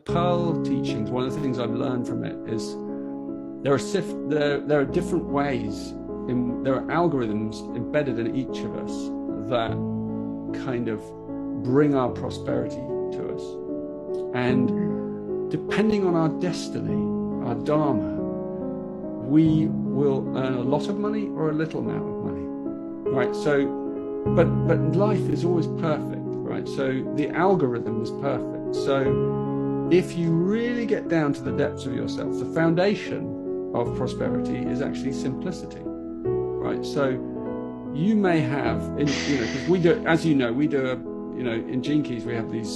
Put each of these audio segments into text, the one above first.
Pearl teachings, one of the things I've learned from it is there are different ways, there are algorithms embedded in each of us that kind of bring our prosperity to us. And depending on our destiny, our dharma, we will earn a lot of money or a little amount of money, right? So, but life is always perfect, right? So the algorithm is perfect. So if you really get down to the depths of yourself, the foundation of prosperity is actually simplicity, right? So you may have, because we do, as you know, in Gene Keys, we have these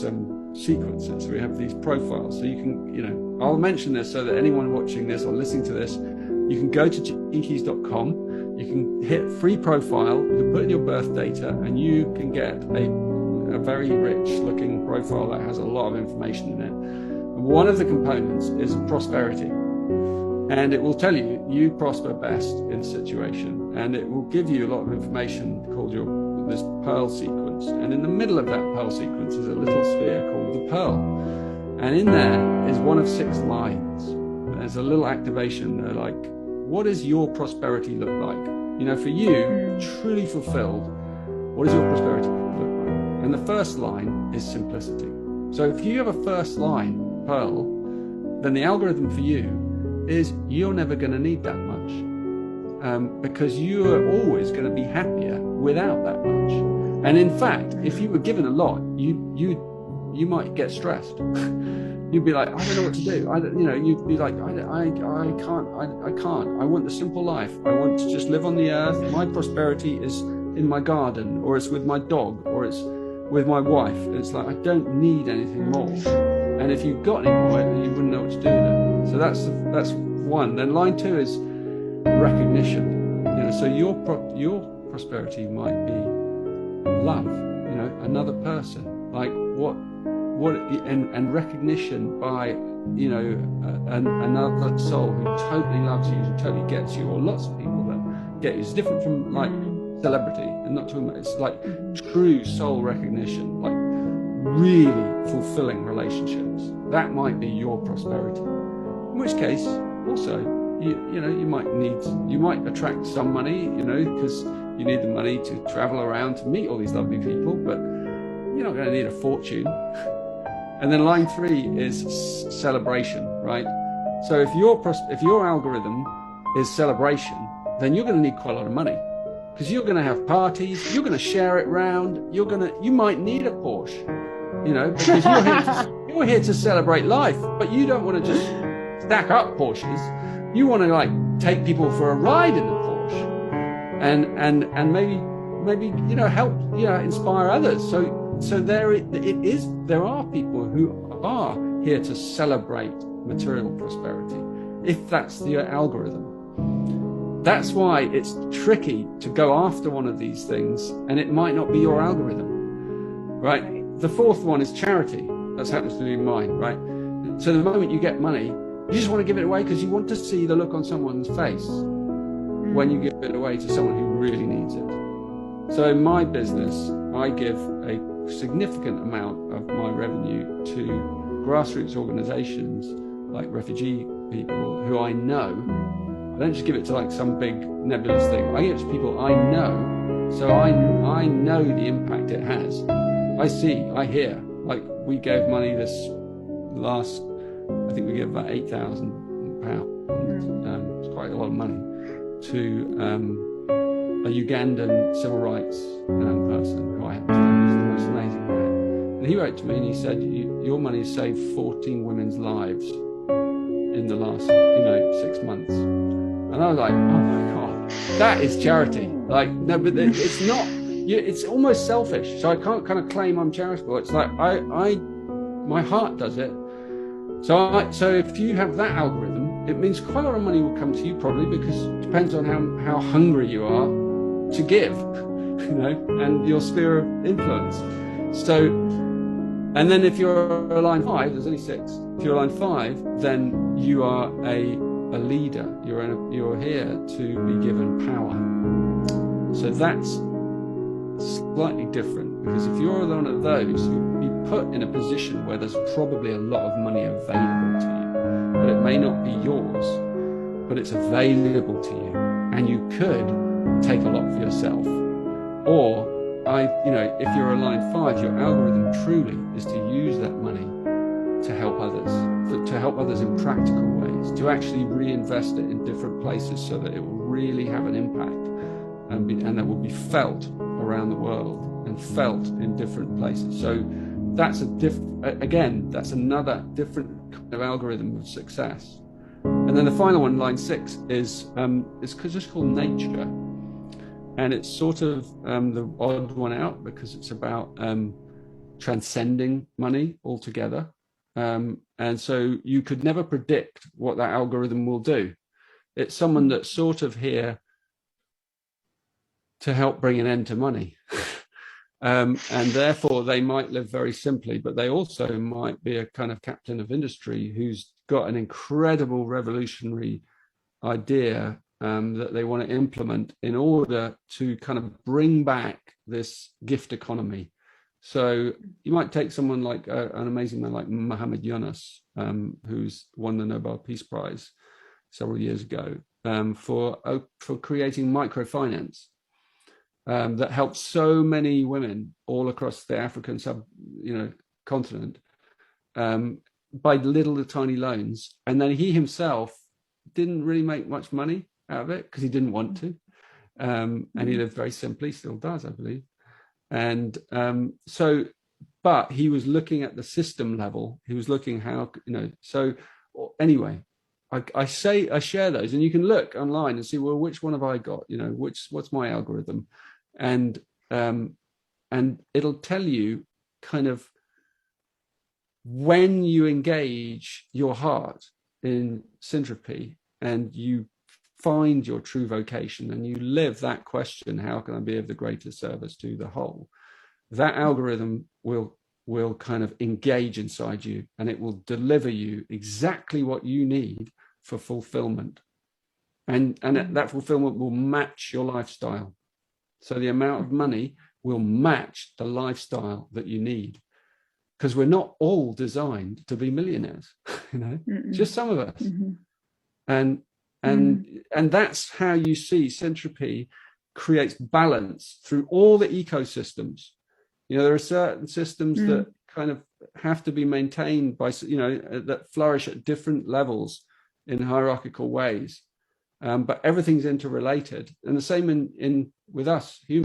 sequences, we have these profiles. So you can, I'll mention this so that anyone watching this or listening to this, you can go to genekeys.com, you can hit free profile, you can put in your birth data, and you can get a very rich looking profile that has a lot of information in it. And one of the components is prosperity. And it will tell you, you prosper best in a situation. And it will give you a lot of information called this pearl sequence. And in the middle of that pearl sequence is a little sphere called the pearl. And in there is one of 6 lines. There's a little activation. They're like, what does your prosperity look like? For you, truly fulfilled, what does your prosperity look like? And the first line is simplicity. So if you have a first line, pearl, then the algorithm for you is you're never going to need that much, because you are always going to be happier without that much. And in fact, if you were given a lot, you might get stressed. You'd be like, I don't know what to do. You'd be like, I can't. I want the simple life. I want to just live on the earth. My prosperity is in my garden, or it's with my dog, or it's with my wife. It's like, I don't need anything more. And if you got any more, you wouldn't know what to do with it. So that's one. Then line 2 is recognition. So your prosperity might be love. Another person. Like and recognition by another soul who totally loves you, who totally gets you, or lots of people that get you. It's different from like celebrity, and not talking about, it's like true soul recognition, like really fulfilling relationships. That might be your prosperity. In which case, also, you might attract some money, because you need the money to travel around to meet all these lovely people, but you're not going to need a fortune. And then line 3 is celebration, right? So if your algorithm is celebration, then you're going to need quite a lot of money, because you're going to have parties, you're going to share it round, you might need a Porsche, because you're here to celebrate life, but you don't want to just stack up Porsches. You want to like take people for a ride in the Porsche, and maybe help inspire others. So there are people who are here to celebrate material prosperity, if that's the algorithm. That's why it's tricky to go after one of these things, and it might not be your algorithm, right? The 4th one is charity. That happens to be mine, right? So the moment you get money, you just want to give it away because you want to see the look on someone's face when you give it away to someone who really needs it. So in my business, I give a significant amount of my revenue to grassroots organizations like refugee people who I know. I don't just give it to like some big nebulous thing. I give it to people I know, so I know the impact it has. I hear. Like we gave money this last, I think we gave about £8,000. It's quite a lot of money to a Ugandan civil rights person who I happen to know is the most amazing man. And he wrote to me and he said, your money has saved 14 women's lives in the last 6 months. And I was like, oh my God, that is charity. Like, no, but it's not, it's almost selfish. So I can't kind of claim I'm charitable. It's like, my heart does it. So if you have that algorithm, it means quite a lot of money will come to you probably, because it depends on how hungry you are to give, and your sphere of influence. So, and then if you're a line 5, there's only 6. If you're a line 5, then you are a leader. You're here to be given power. So that's slightly different. because if you're one of those, you'll be put in a position where there's probably a lot of money available to you, but it may not be yours, but it's available to you, and you could take a lot for yourself. Or if you're a line 5, your algorithm truly is to use that money to help others in practical ways, to actually reinvest it in different places so that it will really have an impact and that will be felt around the world and felt in different places. So that's that's another different kind of algorithm of success. And then the final one, line 6, is just called nature. And it's sort of the odd one out because it's about transcending money altogether. And so you could never predict what that algorithm will do. It's someone that's sort of here to help bring an end to money. And therefore they might live very simply, but they also might be a kind of captain of industry who's got an incredible revolutionary idea that they want to implement in order to kind of bring back this gift economy. So you might take someone like an amazing man like Muhammad Yunus, who's won the Nobel Peace Prize several years ago for creating microfinance that helps so many women all across the African continent by little tiny loans. And then he himself didn't really make much money out of it because he didn't want to, and he lived very simply, still does, I believe. And but he was looking at the system level. He was looking how, so anyway, I share those, and you can look online and see, well, which one have I got? What's my algorithm? And it'll tell you kind of when you engage your heart in syntropy and you find your true vocation and you live that question, how can I be of the greatest service to the whole? That algorithm will kind of engage inside you, and it will deliver you exactly what you need for fulfillment. And that fulfillment will match your lifestyle. So the amount of money will match the lifestyle that you need. Because we're not all designed to be millionaires, just some of us. And that's how you see Syntropy creates balance through all the ecosystems. There are certain systems that kind of have to be maintained by, that flourish at different levels in hierarchical ways. But everything's interrelated. And the same in with us humans.